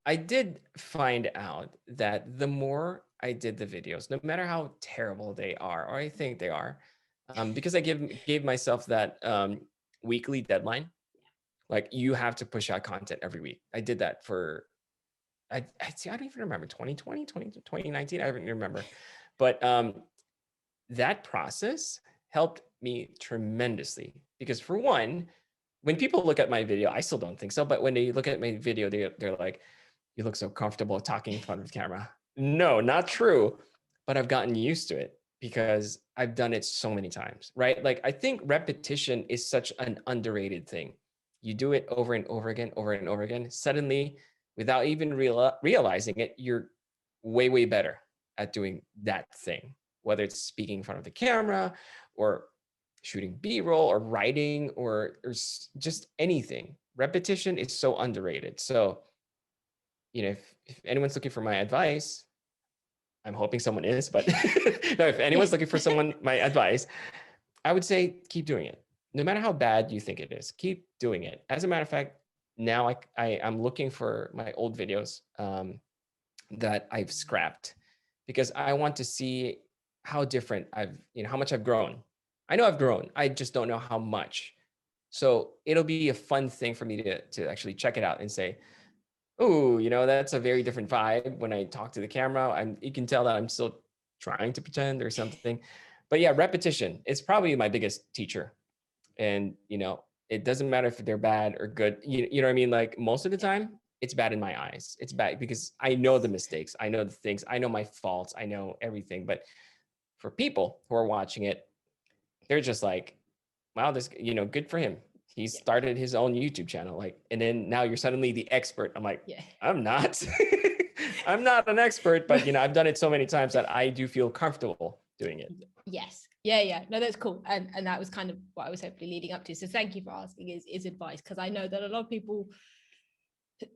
I did find out that the more I did the videos, no matter how terrible they are, or I think they are, because I gave myself that weekly deadline. Like you have to push out content every week. I did that for I see. I don't even remember 2020, 2019. I don't even remember, but that process helped me tremendously because for one, when people look at my video, I still don't think so, but when they look at my video, they're like, "You look so comfortable talking in front of the camera." No, not true. But I've gotten used to it because I've done it so many times, right? Like I think repetition is such an underrated thing. You do it over and over again, over and over again. Suddenly, without even realizing it, you're way, way better at doing that thing, whether it's speaking in front of the camera or shooting B-roll or writing or just anything. Repetition is so underrated. So, if anyone's looking for my advice, I'm hoping someone is, but no, if anyone's looking for my advice, I would say keep doing it. No matter how bad you think it is, keep doing it. As a matter of fact, now I'm looking for my old videos that I've scrapped because I want to see how different how much I've grown. I know I've grown. I just don't know how much. So it'll be a fun thing for me to actually check it out and say, oh, that's a very different vibe when I talk to the camera. You can tell that I'm still trying to pretend or something. But yeah, repetition is probably my biggest teacher. And, it doesn't matter if they're bad or good. You know what I mean? Like most of the time, it's bad in my eyes. It's bad because I know the mistakes. I know the things. I know my faults. I know everything. But for people who are watching it, they're just like, wow, this, good for him. He Yeah. started his own YouTube channel. Like, and then now you're suddenly the expert. I'm like, Yeah. I'm not. I'm not an expert, but I've done it so many times that I do feel comfortable doing it. Yes. Yeah. No, that's cool. And that was kind of what I was hopefully leading up to. So thank you for asking is advice, because I know that a lot of people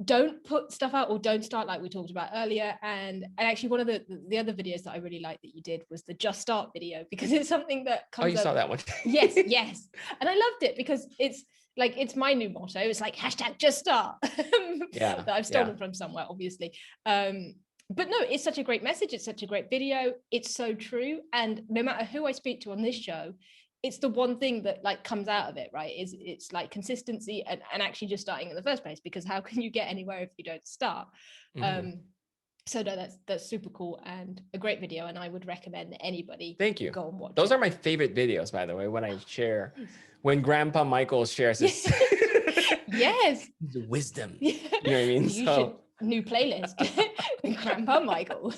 don't put stuff out or don't start, like we talked about earlier. And actually one of the other videos that I really liked that you did was the just start video, because it's something that Oh, comes you up. saw that one. Yes. And I loved it because it's my new motto. It's like hashtag just start. Yeah. That I've stolen from somewhere, obviously. But no, it's such a great message. It's such a great video. It's so true. And no matter who I speak to on this show, it's the one thing that like comes out of it, right? It's like consistency and actually just starting in the first place, because how can you get anywhere if you don't start? Mm-hmm. So no, that's super cool and a great video, and I would recommend that anybody Thank you. go and watch Those it. are my favorite videos, by the way, when I share, when Grandpa Michael shares his, yes, his wisdom. yeah. You know what I mean? You should new playlist. Grandpa Michael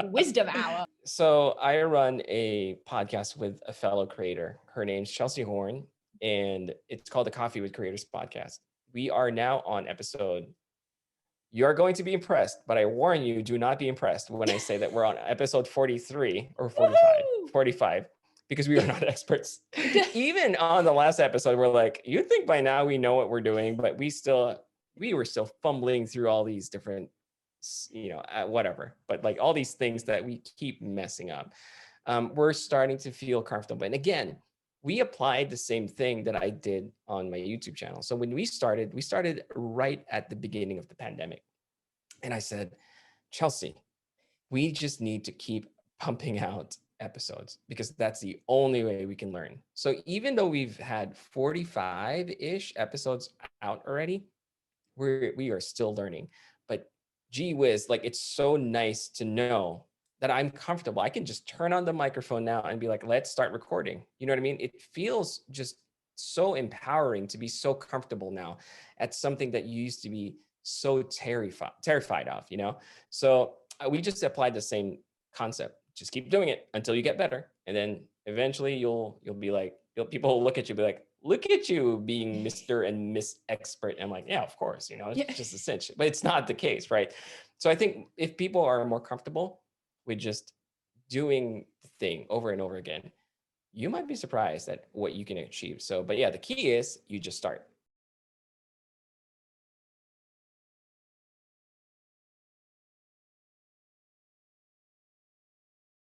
wisdom hour. So I run a podcast with a fellow creator. Her name's Chelsea Horn, and it's called the Coffee with Creators podcast. We are now on episode. You're going to be impressed, but I warn you, do not be impressed when I say that we're on episode 43 or 45, Woohoo! 45, because we are not experts. Even on the last episode, we're like, you think by now we know what we're doing, but we were still fumbling through all these different, whatever, but like all these things that we keep messing up. We're starting to feel comfortable. And again, we applied the same thing that I did on my YouTube channel. So when we started right at the beginning of the pandemic. And I said, Chelsea, we just need to keep pumping out episodes because that's the only way we can learn. So even though we've had 45-ish episodes out already, we are still learning. But gee whiz, like it's so nice to know that I'm comfortable. I can just turn on the microphone now and be like, let's start recording. You know what I mean? It feels just so empowering to be so comfortable now at something that you used to be so terrified of, So we just applied the same concept. Just keep doing it until you get better. And then eventually you'll be like, people will look at you and be like, look at you being Mr. and Miss Expert. And I'm like, yeah, of course, it's Yeah. just a cinch, but it's not the case, right? So I think if people are more comfortable with just doing the thing over and over again, you might be surprised at what you can achieve. So, but yeah, the key is you just start.